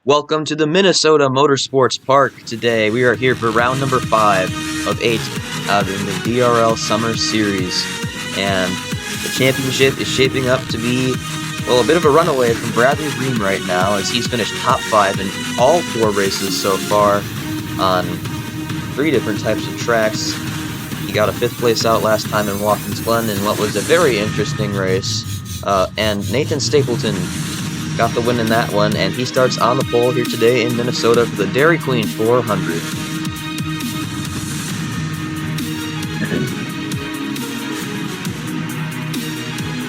Welcome to the Minnesota Motorsports Park. Today we are here for round number 5 of 8 out in the DRL Summer Series. And the championship is shaping up to be, well, a bit of a runaway from Bradley Ream right now, as he's finished top 5 in all 4 races so far on 3 different types of tracks. He got a 5th place out last time in Watkins Glen in what was a very interesting race. And Nathan Stapleton got the win in that one, and he starts on the pole here today in Minnesota for the Dairy Queen 400.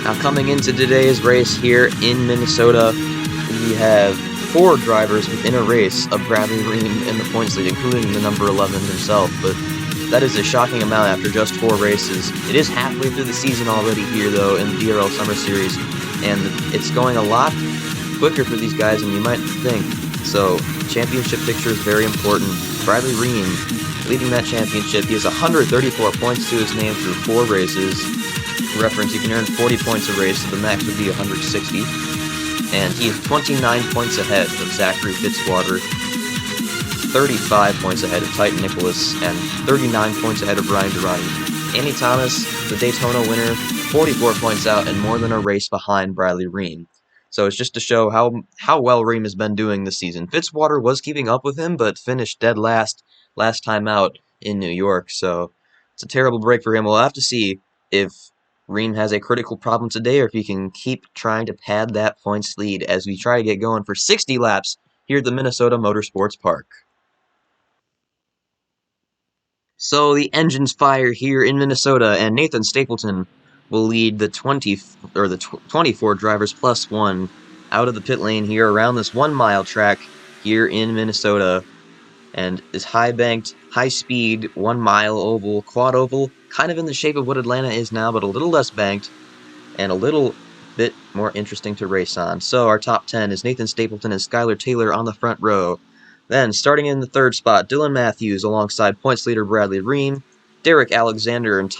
Now coming into today's race here in Minnesota, we have 4 drivers within a race of Bradley Ream in the points lead, including the number 11 himself, but that is a shocking amount after just 4 races. It is halfway through the season already here, though, in the DRL Summer Series, and it's going a lot quicker for these guys than you might think. So, championship picture is very important. Bradley Ream leading that championship. He has 134 points to his name through 4 races. For reference, you can earn 40 points a race, so the max would be 160. And he is 29 points ahead of Zachary Fitzwater, 35 points ahead of Titan Nicholas, and 39 points ahead of Ryan Durrani. Andy Thomas, the Daytona winner, 44 points out and more than a race behind Bradley Ream. So it's just to show how well Ream has been doing this season. Fitzwater was keeping up with him, but finished dead last time out in New York. So it's a terrible break for him. We'll have to see if Ream has a critical problem today, or if he can keep trying to pad that points lead as we try to get going for 60 laps here at the Minnesota Motorsports Park. So the engines fire here in Minnesota, and Nathan Stapleton will lead the 24 drivers plus 1 out of the pit lane here around this 1-mile track here in Minnesota. And this high-banked, high-speed, 1-mile oval, quad oval, kind of in the shape of what Atlanta is now, but a little less banked and a little bit more interesting to race on. So our top 10 is Nathan Stapleton and Skylar Taylor on the front row. Then, starting in the 3rd spot, Dylan Matthews alongside points leader Bradley Ream, Derek Alexander and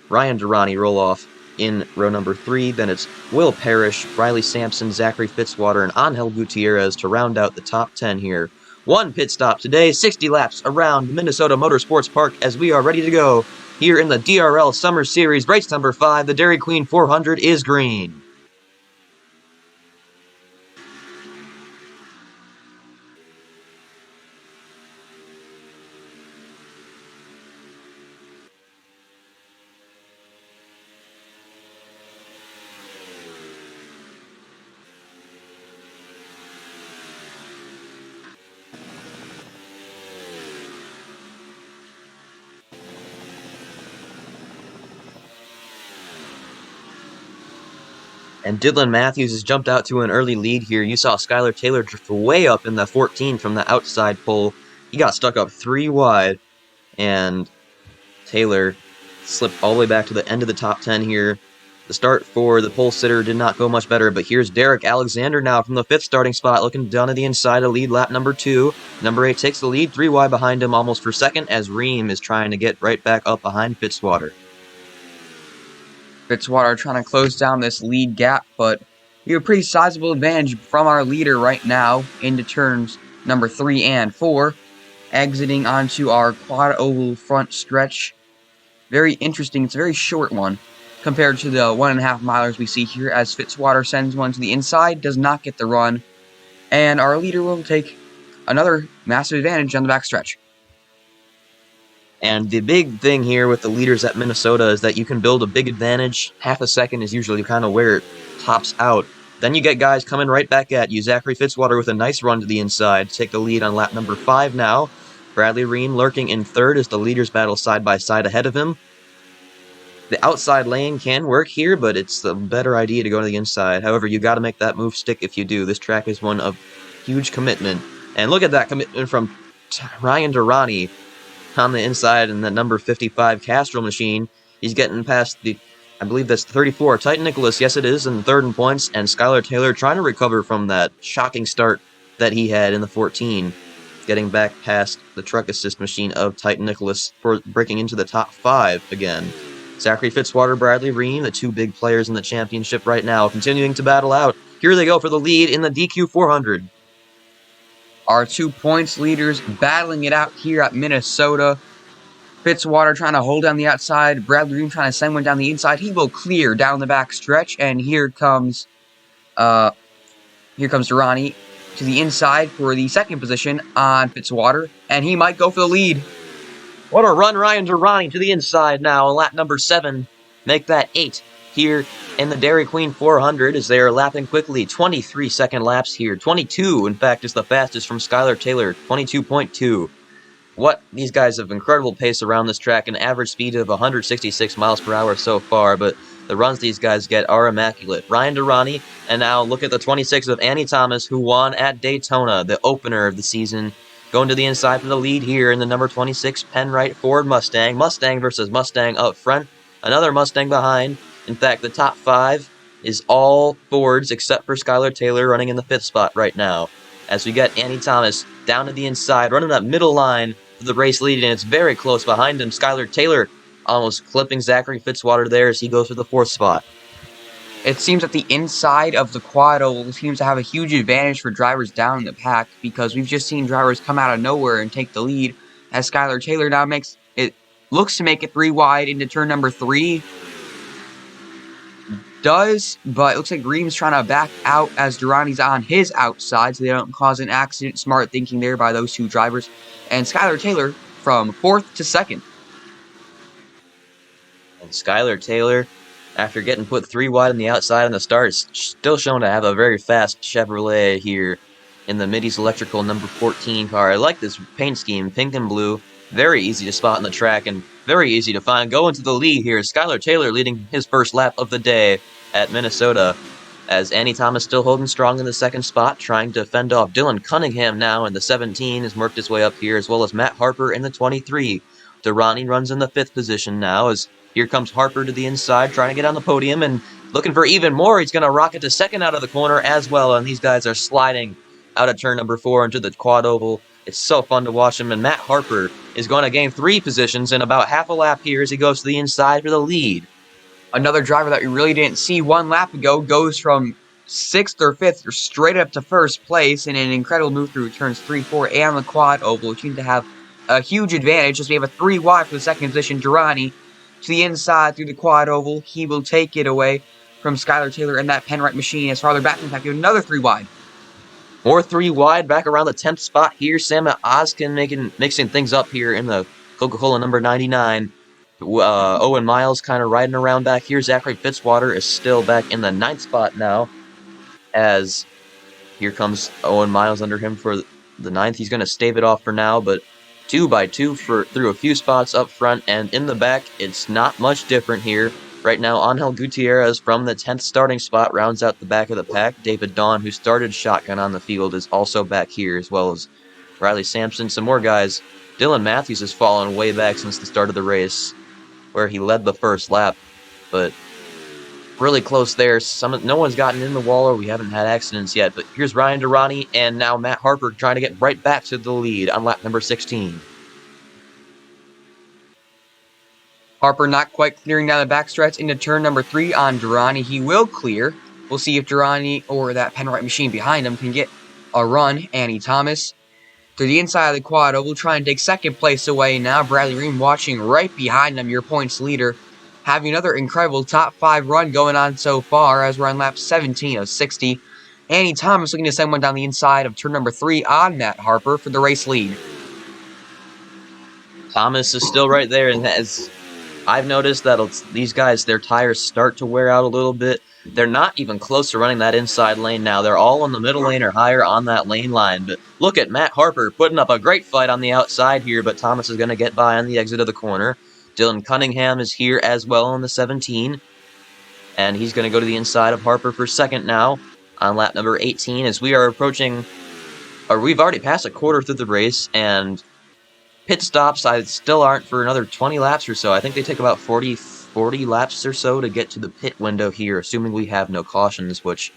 Ryan Durrani roll off in row number 3. Then it's Will Parrish, Riley Sampson, Zachary Fitzwater, and Angel Gutierrez to round out the top 10 here. 1 pit stop today, 60 laps around Minnesota Motorsports Park as we are ready to go here in the DRL Summer Series. Race number 5, the Dairy Queen 400 is green. And Dylan Matthews has jumped out to an early lead here. You saw Skylar Taylor drift way up in the 14 from the outside pole. He got stuck up 3 wide, and Taylor slipped all the way back to the end of the top 10 here. The start for the pole sitter did not go much better, but here's Derek Alexander now from the 5th starting spot, looking down to the inside to lead lap number 2. Number 8 takes the lead, 3 wide behind him, almost for second, as Ream is trying to get right back up behind Fitzwater. Fitzwater trying to close down this lead gap, but we have a pretty sizable advantage from our leader right now into turns number 3 and 4, exiting onto our quad oval front stretch. Very interesting. It's a very short one compared to the 1.5 milers we see here, as Fitzwater sends one to the inside, does not get the run, and our leader will take another massive advantage on the back stretch. And the big thing here with the leaders at Minnesota is that you can build a big advantage. Half a second is usually kind of where it tops out. Then you get guys coming right back at you. Zachary Fitzwater with a nice run to the inside to take the lead on lap number 5 now. Bradley Ream lurking in 3rd as the leaders battle side by side ahead of him. The outside lane can work here, but it's a better idea to go to the inside. However, you got to make that move stick if you do. This track is one of huge commitment. And look at that commitment from Ryan Durrani on the inside in the number 55 Castrol machine. He's getting past the, I believe that's 34, Titan Nicholas, yes it is, in 3rd in points, and Skylar Taylor trying to recover from that shocking start that he had in the 14, getting back past the truck assist machine of Titan Nicholas for breaking into the top 5 again. Zachary Fitzwater, Bradley Ream, the 2 big players in the championship right now, continuing to battle out here they go for the lead in the DQ 400. Our 2 points leaders battling it out here at Minnesota. Fitzwater trying to hold down the outside. Bradley Ream trying to send one down the inside. He will clear down the back stretch, and here comes Durrani to the inside for the second position on Fitzwater, and he might go for the lead. What a run, Ryan Durrani to the inside now on lap number 7. Make that 8 here in the Dairy Queen 400 as they are lapping quickly. 23-second laps here. 22, in fact, is the fastest from Skylar Taylor. 22.2. These guys have incredible pace around this track, an average speed of 166 miles per hour so far, but the runs these guys get are immaculate. Ryan Durrani, and now look at the 26 of Annie Thomas, who won at Daytona, the opener of the season. Going to the inside for the lead here in the number 26 Penrite Ford Mustang. Mustang versus Mustang up front. Another Mustang behind. In fact, the top 5 is all Fords except for Skylar Taylor running in the 5th spot right now. As we get Annie Thomas down to the inside, running that middle line for the race lead, and it's very close behind him. Skylar Taylor almost clipping Zachary Fitzwater there as he goes for the 4th spot. It seems that the inside of the quad oval seems to have a huge advantage for drivers down in the pack, because we've just seen drivers come out of nowhere and take the lead, as Skylar Taylor now looks to make it 3 wide into turn number 3. But it looks like Ream's trying to back out as Durrani's on his outside so they don't cause an accident. Smart thinking there by those 2 drivers. And Skylar Taylor from 4th to 2nd. And Skylar Taylor, after getting put 3 wide on the outside on the start, is still shown to have a very fast Chevrolet here in the Middy's Electrical number 14 car. I like this paint scheme, pink and blue. Very easy to spot on the track and very easy to find. Going to the lead here, Skylar Taylor leading his first lap of the day at Minnesota, as Annie Thomas still holding strong in the 2nd spot, trying to fend off Dylan Cunningham now in the 17, has worked his way up here, as well as Matt Harper in the 23. Durrani runs in the 5th position now, as here comes Harper to the inside, trying to get on the podium, and looking for even more. He's going to rocket to 2nd out of the corner as well, and these guys are sliding out of turn number 4 into the quad oval. It's so fun to watch him, and Matt Harper is going to gain 3 positions in about half a lap here as he goes to the inside for the lead. Another driver that we really didn't see 1 lap ago goes from 6th or 5th or straight up to 1st place in an incredible move through turns 3, 4, and the quad oval, which seems to have a huge advantage as we have a 3 wide for the 2nd position. Durrani to the inside through the quad oval. He will take it away from Skylar Taylor and that Penrite machine as farther back. In fact, another 3 wide. More 3 wide back around the 10th spot here. Sam Oskin mixing things up here in the Coca-Cola number 99. Owen Miles kind of riding around back here. Zachary Fitzwater is still back in the 9th spot now, as here comes Owen Miles under him for the 9th. He's going to stave it off for now, but 2 by 2 through a few spots up front, and in the back, it's not much different here. Right now, Angel Gutierrez from the 10th starting spot rounds out the back of the pack. David Dawn, who started shotgun on the field, is also back here, as well as Riley Sampson. Some more guys. Dylan Matthews has fallen way back since the start of the race, where he led the first lap, but really close there. No one's gotten in the wall, or we haven't had accidents yet, but here's Ryan Durrani and now Matt Harper trying to get right back to the lead on lap number 16. Harper not quite clearing down the backstretch into turn number 3 on Durrani. He will clear. We'll see if Durrani or that Penrite machine behind him can get a run. Annie Thomas to the inside of the quad oval, trying to take 2nd place away. Now Bradley Ream watching right behind him, your points leader, having another incredible top 5 run going on so far as we're on lap 17 of 60. Annie Thomas looking to send one down the inside of turn number 3 on Matt Harper for the race lead. Thomas is still right there, and as I've noticed that these guys, their tires start to wear out a little bit. They're not even close to running that inside lane now. They're all in the middle lane or higher on that lane line. But look at Matt Harper putting up a great fight on the outside here, but Thomas is going to get by on the exit of the corner. Dylan Cunningham is here as well on the 17. And he's going to go to the inside of Harper for 2nd now on lap number 18 as we are approaching, or we've already passed a quarter through the race, and pit stops still aren't for another 20 laps or so. I think they take about 40 laps or so to get to the pit window here, assuming we have no cautions, which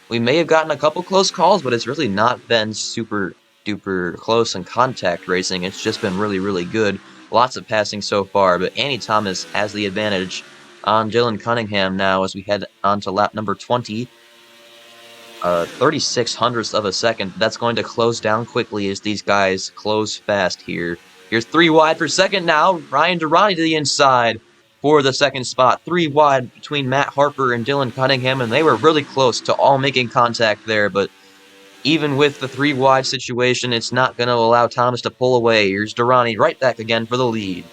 we may have gotten a couple close calls, but it's really not been super duper close in contact racing. It's just been really, really good. Lots of passing so far, but Annie Thomas has the advantage on Dylan Cunningham now as we head on to lap number 20. 36 hundredths of a second. That's going to close down quickly as these guys close fast here. Here's 3 wide for second now. Ryan Durrani to the inside for the second spot. 3 wide between Matt Harper and Dylan Cunningham, and they were really close to all making contact there, but even with the 3 wide situation, it's not going to allow Thomas to pull away. Here's Durrani right back again for the lead.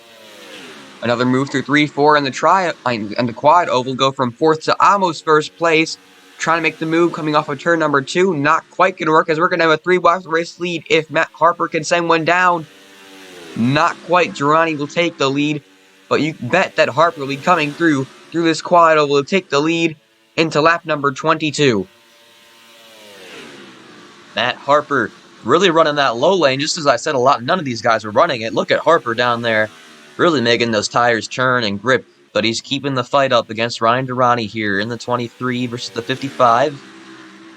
Another move through 3-4 in the quad oval, go from 4th to almost 1st place. Trying to make the move coming off of turn number 2. Not quite going to work, as we're going to have a 3 wide race lead if Matt Harper can send one down. Not quite. Durrani will take the lead, but you bet that Harper will be coming through this quad oval to take the lead into lap number 22. Matt Harper really running that low lane, just as I said, none of these guys were running it. Look at Harper down there, really making those tires churn and grip, but he's keeping the fight up against Ryan Durrani here in the 23 versus the 55.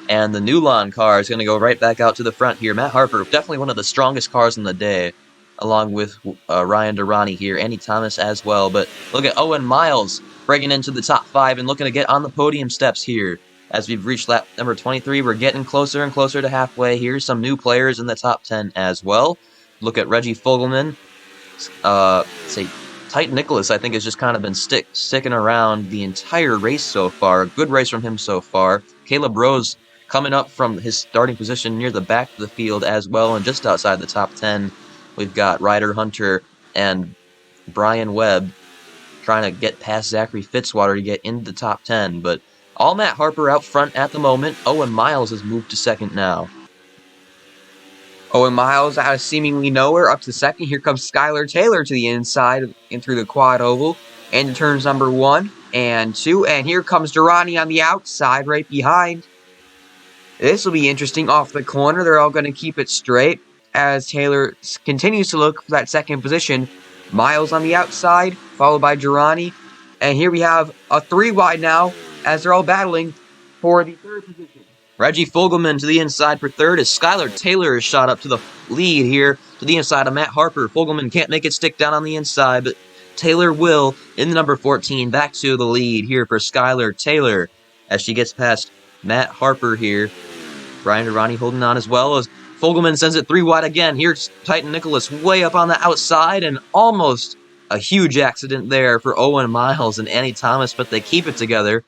And the Nulon car is going to go right back out to the front here. Matt Harper, definitely one of the strongest cars in the day, along with Ryan Durrani here, Andy Thomas as well. But look at Owen Miles breaking into the top 5 and looking to get on the podium steps here. As we've reached lap number 23, we're getting closer and closer to halfway. Here's some new players in the top 10 as well. Look at Reggie Fogelman. Titan Nicholas, I think, has just kind of been sticking around the entire race so far. A good race from him so far. Caleb Rose coming up from his starting position near the back of the field as well, and just outside the top 10, we've got Ryder Hunter and Brian Webb trying to get past Zachary Fitzwater to get into the top 10, but all Matt Harper out front at the moment. Owen Miles has moved to second now. Owen Miles out of seemingly nowhere up to second. Here comes Skylar Taylor to the inside and through the quad oval into turns number 1 and 2. And here comes Durrani on the outside right behind. This will be interesting off the corner. They're all going to keep it straight as Taylor continues to look for that second position. Miles on the outside, followed by Durrani. And here we have a 3 wide now as they're all battling for the 3rd position. Reggie Fogelman to the inside for 3rd as Skylar Taylor is shot up to the lead here to the inside of Matt Harper. Fogelman can't make it stick down on the inside, but Taylor will in the number 14 back to the lead here for Skylar Taylor as she gets past Matt Harper here. Brian Durrani holding on as well as Fogelman sends it 3 wide again. Here's Titan Nicholas way up on the outside and almost a huge accident there for Owen Miles and Annie Thomas, but they keep it together.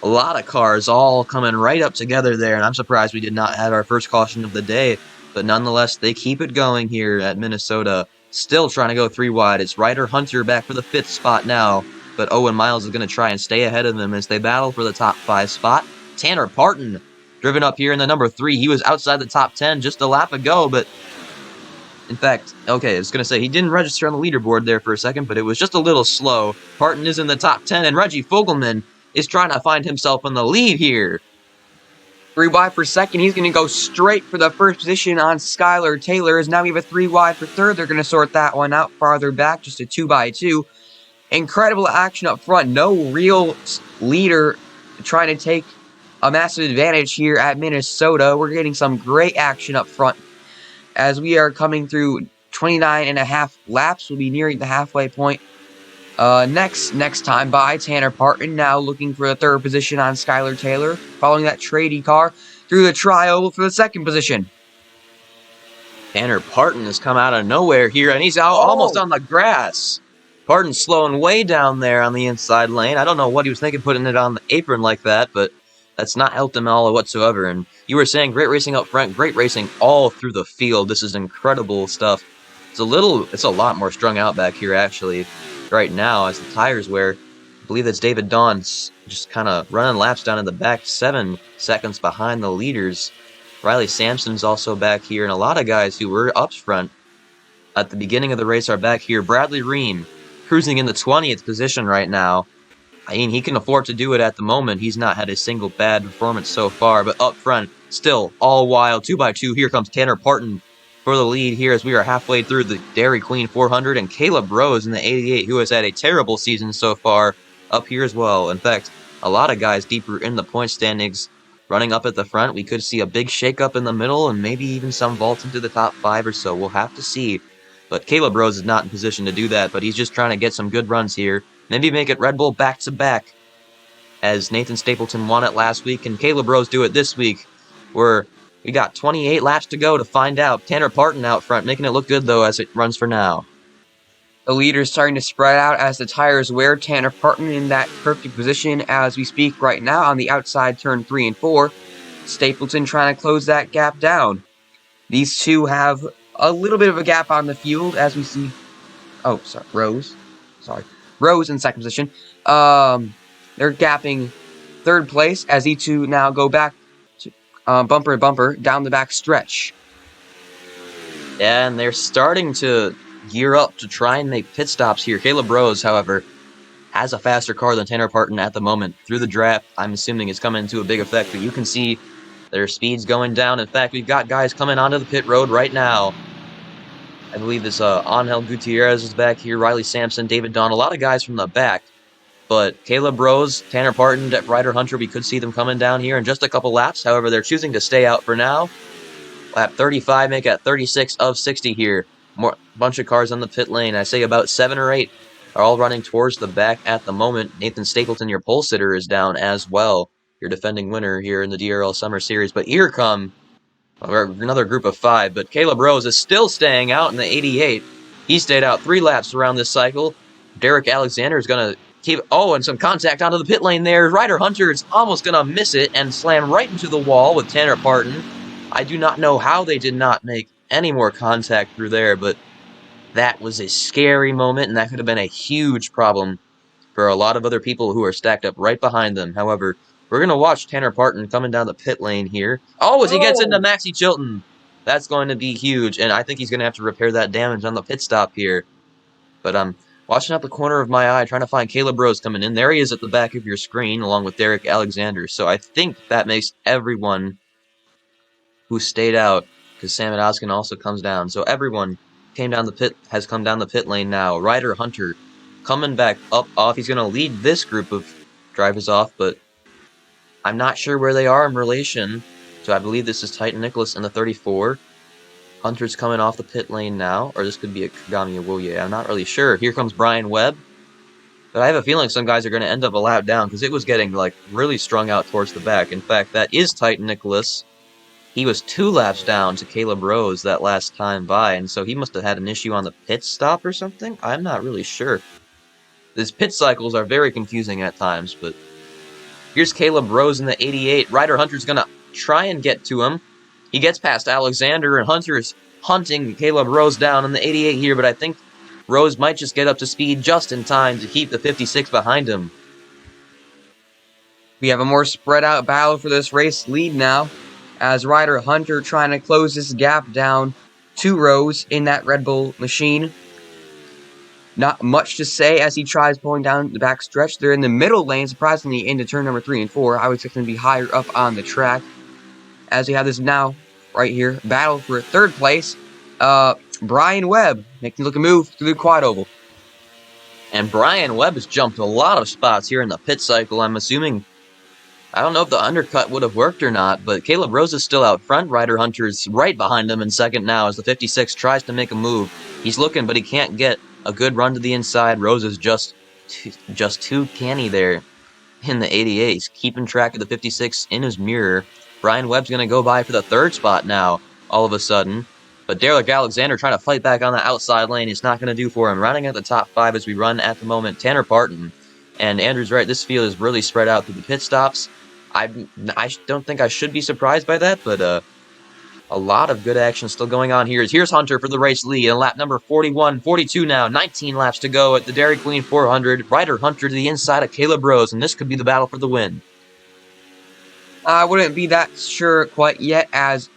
A lot of cars all coming right up together there, and I'm surprised we did not have our first caution of the day. But nonetheless, they keep it going here at Minnesota. Still trying to go 3 wide. It's Ryder Hunter back for the 5th spot now, but Owen Miles is going to try and stay ahead of them as they battle for the top 5 spot. Tanner Parton driven up here in the number 3. He was outside the top 10 just a lap ago, but in fact, okay, I was going to say he didn't register on the leaderboard there for a second, but it was just a little slow. Parton is in the top 10, and Reggie Fogelman is trying to find himself in the lead here. 3 wide for second. He's going to go straight for the 1st position on Skylar Taylor. As now we have a 3 wide for 3rd. They're going to sort that one out farther back, just a 2x2. Incredible action up front. No real leader trying to take a massive advantage here at Minnesota. We're getting some great action up front as we are coming through 29.5 laps. We'll be nearing the halfway point. Next time by Tanner Parton, now looking for the 3rd position on Skylar Taylor, following that Trady car through the tri-oval for the 2nd position. Tanner Parton has come out of nowhere here, and he's out almost on the grass. Parton's slowing way down there on the inside lane. I don't know what he was thinking putting it on the apron like that, but that's not helped him all whatsoever. And you were saying great racing up front, great racing all through the field. This is incredible stuff. It's a lot more strung out back here, actually. Right now as the tires wear. I believe that's David Dawn's just kind of running laps down in the back, 7 seconds behind the leaders. Riley Sampson's also back here, and a lot of guys who were up front at the beginning of the race are back here. Bradley Ream cruising in the 20th position right now. I mean, he can afford to do it at the moment. He's not had a single bad performance so far, but up front, still all wild. 2x2, here comes Tanner Parton for the lead here as we are halfway through the Dairy Queen 400, and Caleb Rose in the 88, who has had a terrible season so far, up here as well. In fact, a lot of guys deeper in the point standings running up at the front. We could see a big shakeup in the middle and maybe even some vaults into the top 5 or so. We'll have to see. But Caleb Rose is not in position to do that, but he's just trying to get some good runs here. Maybe make it Red Bull back-to-back. as Nathan Stapleton won it last week, and Caleb Rose do it this week, where we got 28 laps to go to find out. Tanner Parton out front, making it look good, though, as it runs for now. The leader is starting to spread out as the tires wear. Tanner Parton in that perfect position as we speak right now on the outside turn 3 and 4. Stapleton trying to close that gap down. These two have a little bit of a gap on the field as we see. Oh, sorry, Rose. Rose in second position. They're gapping third place as these two now go back to bumper to bumper down the back stretch. Yeah, and they're starting to gear up to try and make pit stops here. Caleb Rose, however, has a faster car than Tanner Parton at the moment. Through the draft, I'm assuming it's coming into a big effect, but you can see their speed's going down. In fact, we've got guys coming onto the pit road right now. I believe this Angel Gutierrez is back here, Riley Sampson, David Don, a lot of guys from the back. But Caleb Rose, Tanner Parton, Ryder Hunter, we could see them coming down here in just a couple laps. However, they're choosing to stay out for now. Lap 35, make it 36 of 60 here. Bunch of cars on the pit lane. I say about 7 or 8 are all running towards the back at the moment. Nathan Stapleton, your pole sitter, is down as well. Your defending winner here in the DRL Summer Series. But here come another group of 5. But Caleb Rose is still staying out in the 88. He stayed out 3 laps around this cycle. Derek Alexander is going to keep... Oh, and some contact onto the pit lane there. Ryder Hunter is almost going to miss it and slam right into the wall with Tanner Parton. I do not know how they did not make any more contact through there, but that was a scary moment, and that could have been a huge problem for a lot of other people who are stacked up right behind them. However, we're going to watch Tanner Parton coming down the pit lane here. Oh, as he gets into Maxie Chilton. That's going to be huge, and I think he's going to have to repair that damage on the pit stop here. But I'm watching out the corner of my eye, trying to find Caleb Rose coming in. There he is at the back of your screen, along with Derek Alexander. So I think that makes everyone who stayed out, because Sam Odoskin also comes down. So everyone has come down the pit lane now. Ryder Hunter coming back up off. He's going to lead this group of drivers off, but I'm not sure where they are in relation. So I believe this is Titan Nicholas in the 34. Hunter's coming off the pit lane now, or this could be a Kagami Awoye. I'm not really sure. Here comes Brian Webb. But I have a feeling some guys are going to end up a lap down, because it was getting really strung out towards the back. In fact, that is Titan Nicholas. He was 2 laps down to Caleb Rose that last time by, and so he must have had an issue on the pit stop or something? I'm not really sure. These pit cycles are very confusing at times, but here's Caleb Rose in the 88. Ryder Hunter's going to try and get to him. He gets past Alexander, and Hunter is hunting Caleb Rose down in the 88 here, but I think Rose might just get up to speed just in time to keep the 56 behind him. We have a more spread out battle for this race lead now, as Ryder Hunter trying to close this gap down to Rose in that Red Bull machine. Not much to say as he tries pulling down the back stretch. They're in the middle lane, surprisingly, into turn number 3 and 4. I would expect them to be higher up on the track. As we have this now, right here, battle for third place. Brian Webb making a move through the quad oval. And Brian Webb has jumped a lot of spots here in the pit cycle. I'm assuming, I don't know if the undercut would have worked or not, but Caleb Rose is still out front. Ryder Hunter's right behind him in second now as the 56 tries to make a move. He's looking, but he can't get a good run to the inside. Rose is just too canny there in the 88. He's keeping track of the 56 in his mirror. Brian Webb's going to go by for the 3rd spot now, all of a sudden. But Derek Alexander trying to fight back on the outside lane. It's not going to do for him. Rounding out the top 5 as we run at the moment, Tanner Parton. And Andrew's right, this field is really spread out through the pit stops. I don't think I should be surprised by that, but a lot of good action still going on here. Here's Hunter for the race lead in lap number 41, 42 now, 19 laps to go at the Dairy Queen 400. Ryder Hunter to the inside of Caleb Rose, and this could be the battle for the win. I wouldn't be that sure quite yet, as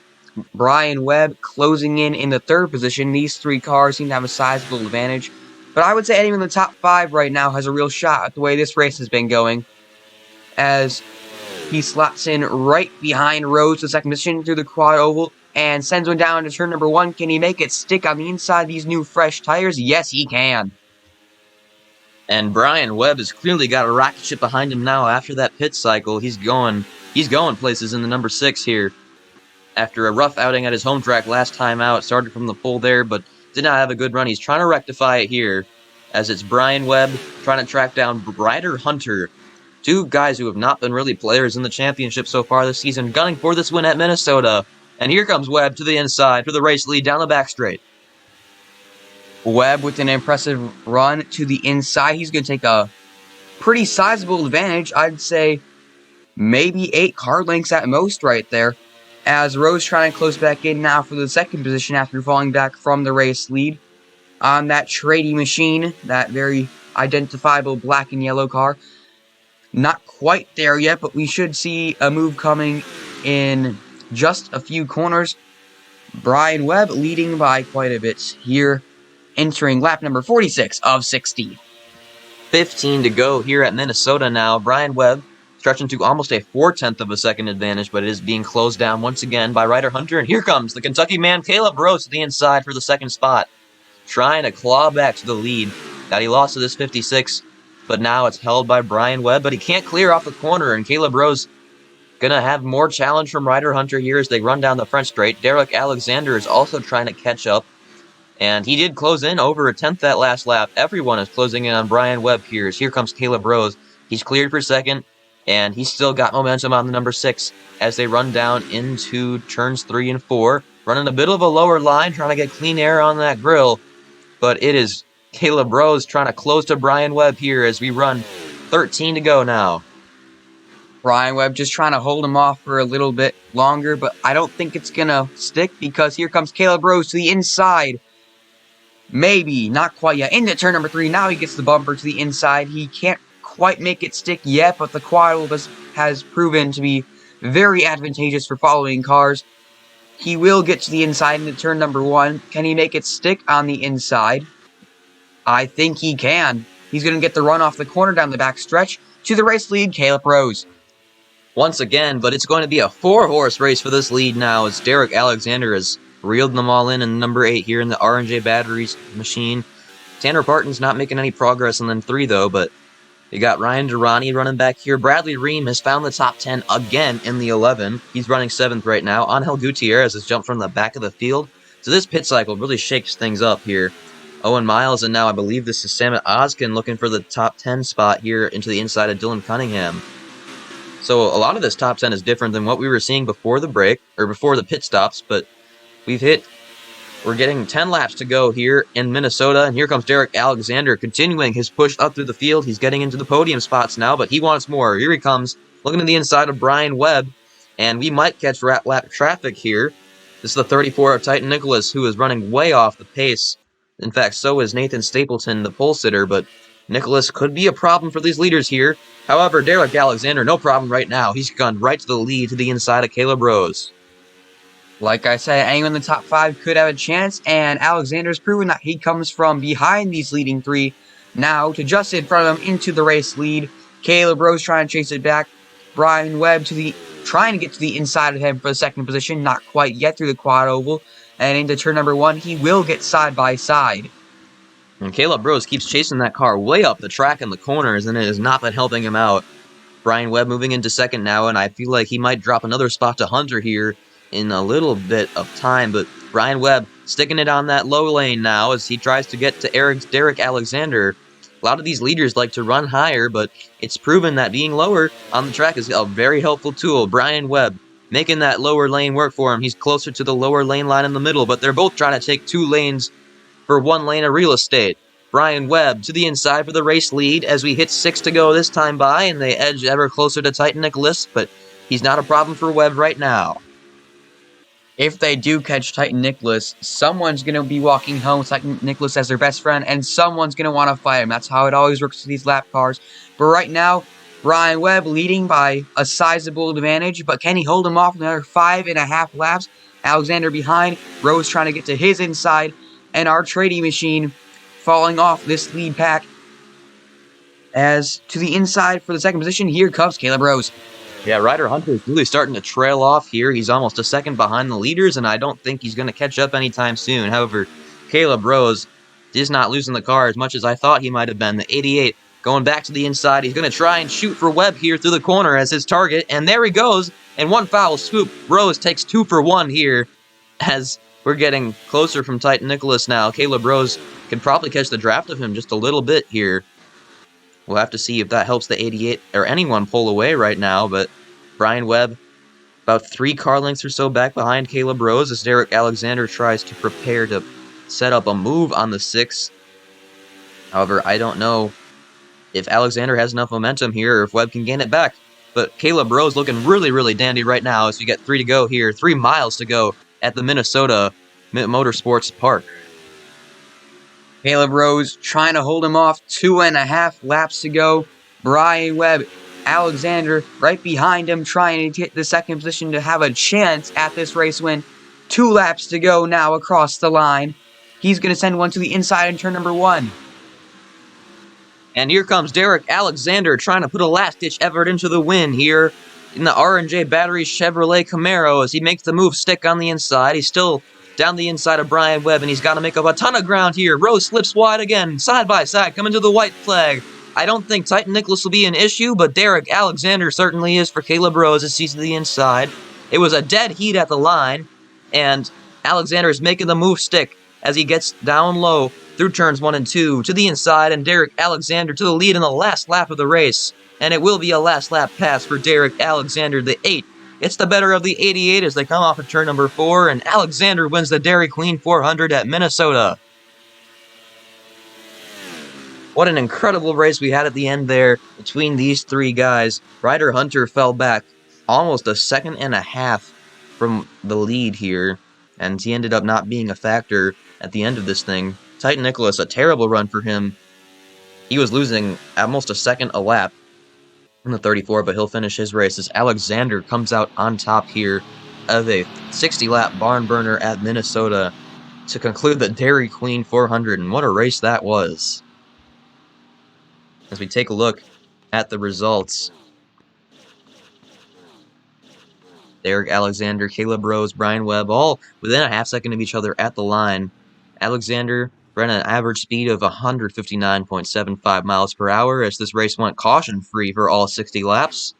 Brian Webb closing in the 3rd position. These 3 cars seem to have a sizable advantage, but I would say anyone in the top 5 right now has a real shot at the way this race has been going, as he slots in right behind Rose to 2nd position through the quad oval and sends one down to turn number 1. Can he make it stick on the inside of these new fresh tires? Yes, he can. And Brian Webb has clearly got a rocket ship behind him now after that pit cycle. He's going places in the number 6 here. After a rough outing at his home track last time out, started from the pole there, but did not have a good run. He's trying to rectify it here, as it's Brian Webb trying to track down Ryder Hunter Two guys who have not been really players in the championship so far this season, gunning for this win at Minnesota. And here comes Webb to the inside for the race lead down the back straight. Webb with an impressive run to the inside. He's going to take a pretty sizable advantage. I'd say maybe 8 car lengths at most right there. As Rose trying to close back in now for the second position after falling back from the race lead on that tradie machine, that very identifiable black and yellow car. Not quite there yet, but we should see a move coming in just a few corners. Brian Webb leading by quite a bit here, entering lap number 46 of 60. 15 to go here at Minnesota now. Brian Webb stretching to almost a 4/10 of a second advantage, but it is being closed down once again by Ryder Hunter. And here comes the Kentucky man, Caleb Rose, to the inside for the second spot, trying to claw back to the lead that he lost to this 56, but now it's held by Brian Webb, but he can't clear off the corner, and Caleb Rose gonna have more challenge from Ryder Hunter here as they run down the front straight. Derek Alexander is also trying to catch up, and he did close in over a 10th that last lap. Everyone is closing in on Brian Webb here. Here comes Caleb Rose. He's cleared for second, and he's still got momentum on the number 6 as they run down into turns 3 and 4. Running a bit of a lower line, trying to get clean air on that grill, but it is Caleb Rose trying to close to Brian Webb here as we run 13 to go now. Brian Webb just trying to hold him off for a little bit longer, but I don't think it's going to stick because here comes Caleb Rose to the inside. Maybe, not quite yet. Into turn number 3, now he gets the bumper to the inside. He can't quite make it stick yet, but the quad has proven to be very advantageous for following cars. He will get to the inside into turn number 1. Can he make it stick on the inside? I think he can. He's going to get the run off the corner down the back stretch to the race lead, Caleb Rose. Once again, but it's going to be a 4-horse race for this lead now as Derek Alexander has reeled them all in number 8 here in the R&J Batteries machine. Tanner Parton's not making any progress in them 3 though, but you got Ryan Durrani running back here. Bradley Ream has found the top 10 again in the 11. He's running 7th right now. Angel Gutierrez has jumped from the back of the field. So this pit cycle really shakes things up here. Owen Miles, and now I believe this is Samet Ozkin looking for the top 10 spot here into the inside of Dylan Cunningham. So a lot of this top 10 is different than what we were seeing before the break, or before the pit stops, but we're getting 10 laps to go here in Minnesota, and here comes Derek Alexander continuing his push up through the field. He's getting into the podium spots now, but he wants more. Here he comes, looking to the inside of Brian Webb, and we might catch lap traffic here. This is the 34 of Titan Nicholas, who is running way off the pace. In fact, so is Nathan Stapleton, the pole sitter, but Nicholas could be a problem for these leaders here. However, Derek Alexander, no problem right now. He's gone right to the lead to the inside of Caleb Rose. Like I said, anyone in the top 5 could have a chance, and Alexander's proven that he comes from behind these leading 3 now to just in front of him into the race lead. Caleb Rose trying to chase it back. Brian Webb trying to get to the inside of him for the second position, not quite yet through the quad oval. And into turn number 1, he will get side by side. And Caleb Rose keeps chasing that car way up the track in the corners, and it has not been helping him out. Brian Webb moving into second now, and I feel like he might drop another spot to Hunter here in a little bit of time. But Brian Webb sticking it on that low lane now as he tries to get to Derek Alexander. A lot of these leaders like to run higher, but it's proven that being lower on the track is a very helpful tool. Brian Webb making that lower lane work for him. He's closer to the lower lane line in the middle, but they're both trying to take 2 lanes for 1 lane of real estate. Brian Webb to the inside for the race lead as we hit 6 to go this time by, and they edge ever closer to Titan Nicholas, but he's not a problem for Webb right now. If they do catch Titan Nicholas, someone's going to be walking home with Titan Nicholas as their best friend, and someone's going to want to fight him. That's how it always works with these lap cars. But right now, Brian Webb leading by a sizable advantage, but can he hold him off another 5.5 laps? Alexander behind, Rose trying to get to his inside, and our trading machine falling off this lead pack. As to the inside for the second position, here comes Caleb Rose. Yeah, Ryder Hunter is really starting to trail off here. He's almost a second behind the leaders, and I don't think he's going to catch up anytime soon. However, Caleb Rose is not losing the car as much as I thought he might have been. The 88 going back to the inside. He's going to try and shoot for Webb here through the corner as his target, and there he goes. And one foul swoop. Rose takes 2 for 1 here as we're getting closer from Titan Nicholas now. Caleb Rose can probably catch the draft of him just a little bit here. We'll have to see if that helps the 88 or anyone pull away right now, but Brian Webb about 3 car lengths or so back behind Caleb Rose as Derek Alexander tries to prepare to set up a move on the 6. However, I don't know if Alexander has enough momentum here or if Webb can gain it back. But Caleb Rose looking really, really dandy right now as we get 3 to go here. 3 miles to go at the Minnesota Motorsports Park. Caleb Rose trying to hold him off. 2.5 laps to go. Brian Webb, Alexander right behind him, trying to get the second position to have a chance at this race win. 2 laps to go now across the line. He's going to send one to the inside in turn number 1. And here comes Derek Alexander trying to put a last-ditch effort into the win here in the R&J Battery Chevrolet Camaro as he makes the move stick on the inside. He's still down the inside of Brian Webb, and he's got to make up a ton of ground here. Rose slips wide again, side by side, coming to the white flag. I don't think Titan Nicholas will be an issue, but Derek Alexander certainly is for Caleb Rose as he's to the inside. It was a dead heat at the line, and Alexander is making the move stick as he gets down low through turns 1 and 2 to the inside, and Derek Alexander to the lead in the last lap of the race. And it will be a last lap pass for Derek Alexander, the 8. It's the better of the 88 as they come off of turn number 4, and Alexander wins the Dairy Queen 400 at Minnesota. What an incredible race we had at the end there between these 3 guys. Ryder Hunter fell back almost a second and a half from the lead here, and he ended up not being a factor at the end of this thing. Titan Nicholas, a terrible run for him. He was losing almost a second a lap in the 34, but he'll finish his race as Alexander comes out on top here of a 60-lap barn burner at Minnesota to conclude the Dairy Queen 400, and what a race that was. As we take a look at the results, Derek Alexander, Caleb Rose, Brian Webb, all within a half second of each other at the line. Alexander ran an average speed of 159.75 miles per hour as this race went caution-free for all 60 laps.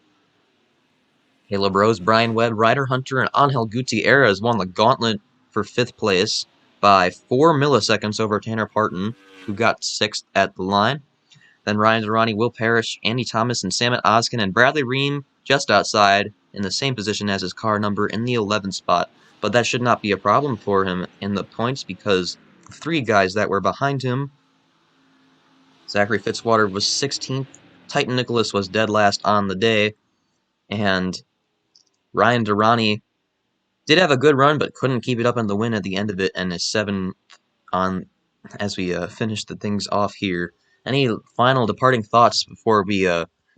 Caleb Rose, Brian Webb, Ryder Hunter, and Angel Gutierrez won the gauntlet for 5th place by 4 milliseconds over Tanner Parton, who got 6th at the line. Then Ryan Zerani, Will Parrish, Andy Thomas, and Samet Ozkin, and Bradley Ream just outside in the same position as his car number in the 11th spot. But that should not be a problem for him in the points because 3 guys that were behind him, Zachary Fitzwater was 16th, Titan Nicholas was dead last on the day, and Ryan Durrani did have a good run but couldn't keep it up on the win at the end of it and is 7th on as we finish the things off here. Any final departing thoughts before we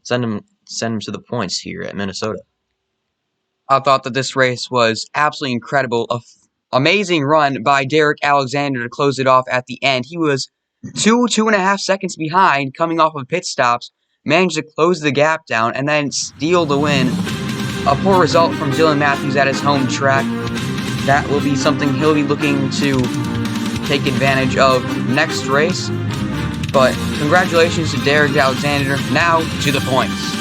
send him to the points here at Minnesota? I thought that this race was absolutely incredible. Amazing run by Derek Alexander to close it off at the end. He was 2.5 seconds behind coming off of pit stops, managed to close the gap down, and then steal the win. A poor result from Dylan Matthews at his home track. That will be something he'll be looking to take advantage of next race. But congratulations to Derek Alexander. Now to the points.